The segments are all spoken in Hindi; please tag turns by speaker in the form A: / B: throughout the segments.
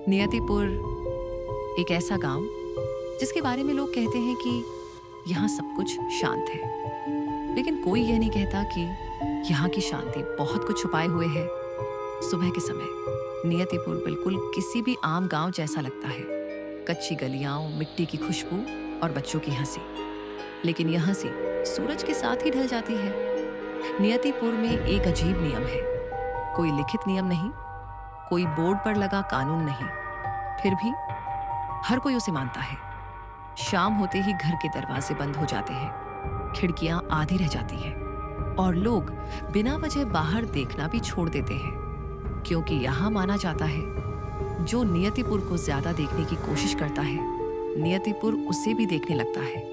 A: नियतिपुर एक ऐसा गांव जिसके बारे में लोग कहते हैं कि यहाँ सब कुछ शांत है, लेकिन कोई यह नहीं कहता कि यहाँ की शांति बहुत कुछ छुपाए हुए है। सुबह के समय नियतिपुर बिल्कुल किसी भी आम गांव जैसा लगता है। कच्ची गलियां, मिट्टी की खुशबू और बच्चों की हंसी। लेकिन यह हंसी सूरज के साथ ही ढल जाती है। नियतिपुर में एक अजीब नियम है। कोई लिखित नियम नहीं, कोई बोर्ड पर लगा कानून नहीं, फिर भी हर कोई उसे मानता है। शाम होते ही घर के दरवाजे बंद हो जाते हैं, खिड़कियां आधी रह जाती हैं और लोग बिना वजह बाहर देखना भी छोड़ देते हैं, क्योंकि यहाँ माना जाता है जो नियतिपुर को ज्यादा देखने की कोशिश करता है, नियतिपुर उसे भी देखने लगता है।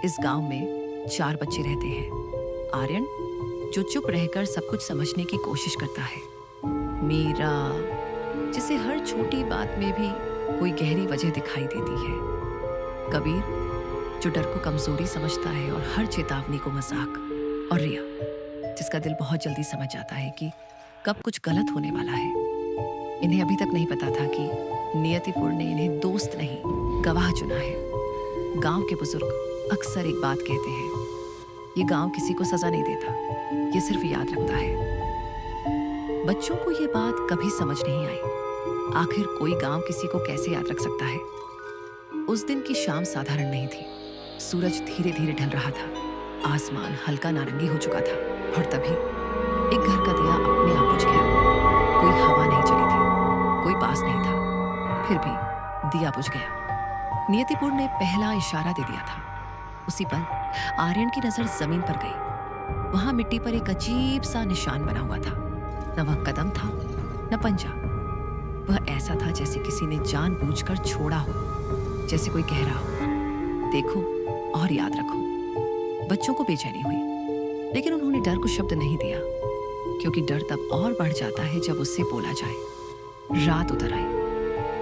A: इस गांव में 4 बच्चे रहते हैं। आर्यन, जो चुप रहकर सब कुछ समझने की कोशिश करता है। मीरा, जिसे हर छोटी बात में भी कोई गहरी वजह दिखाई देती है। कबीर, जो डर को कमजोरी समझता है और हर चेतावनी को मजाक। और रिया, जिसका दिल बहुत जल्दी समझ जाता है कि कब कुछ गलत होने वाला है। इन्हें अभी तक नहीं पता था कि नियतिपुर ने इन्हें दोस्त नहीं, गवाह चुना है। गांव के बुजुर्ग अक्सर एक बात कहते हैं, ये गांव किसी को सजा नहीं देता, ये सिर्फ याद रखता है। बच्चों को ये बात कभी समझ नहीं आई। आखिर कोई गांव किसी को कैसे याद रख सकता है। उस दिन की शाम साधारण नहीं थी। सूरज धीरे धीरे ढल रहा था, आसमान हल्का नारंगी हो चुका था और तभी एक घर का दिया अपने आप बुझ गया। कोई हवा नहीं चली थी, कोई पास नहीं था, फिर भी दिया बुझ गया। नियतिपुर ने पहला इशारा दे दिया था। उसी पल आर्यन की नजर जमीन पर गई। वहां मिट्टी पर एक अजीब सा निशान बना हुआ था। न वह कदम था, न पंजा। वह ऐसा था जैसे किसी ने जानबूझकर छोड़ा हो, जैसे कोई कह रहा हो, देखो और याद रखो। बच्चों को बेचैनी हुई, लेकिन उन्होंने डर को शब्द नहीं दिया, क्योंकि डर तब और बढ़ जाता है जब उससे बोला जाए। रात उतर आई।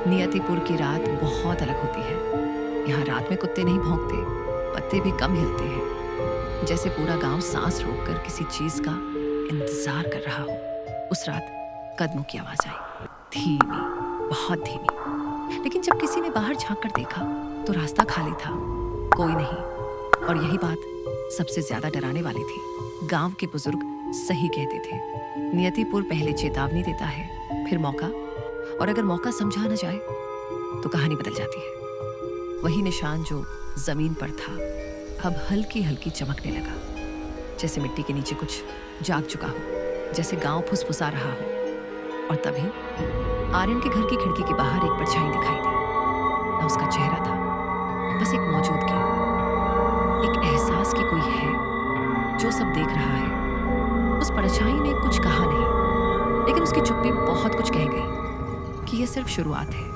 A: नियतिपुर की रात बहुत अलग होती है। यहाँ रात में कुत्ते नहीं भौंकते, पत्ते भी कम हिलते हैं, जैसे पूरा गांव सांस रोककर किसी चीज का इंतजार कर रहा हो। उस रात कदमों की आवाज आई, धीमी, बहुत धीमी। लेकिन जब किसी ने बाहर झांक कर देखा तो रास्ता खाली था, कोई नहीं। और यही बात सबसे ज्यादा डराने वाली थी। गांव के बुजुर्ग सही कहते थे, नियतिपुर पहले चेतावनी देता है, फिर मौका, और अगर मौका समझा न जाए तो कहानी बदल जाती है। वही निशान जो जमीन पर था अब हल्की हल्की चमकने लगा, जैसे मिट्टी के नीचे कुछ जाग चुका हो, जैसे गांव फुसफुसा रहा हो। और तभी आर्यन के घर की खिड़की के बाहर एक परछाई दिखाई दी। न उसका चेहरा था, बस एक मौजूदगी, एक एहसास कि कोई है जो सब देख रहा है। उस परछाई ने कुछ कहा नहीं, लेकिन उसकी चुप्पी बहुत कुछ कह गई कि यह सिर्फ शुरुआत है,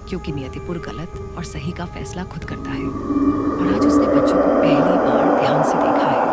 A: क्योंकि नियतिपुर गलत और सही का फैसला खुद करता है। और आज उसने बच्चों को पहली बार ध्यान से देखा है।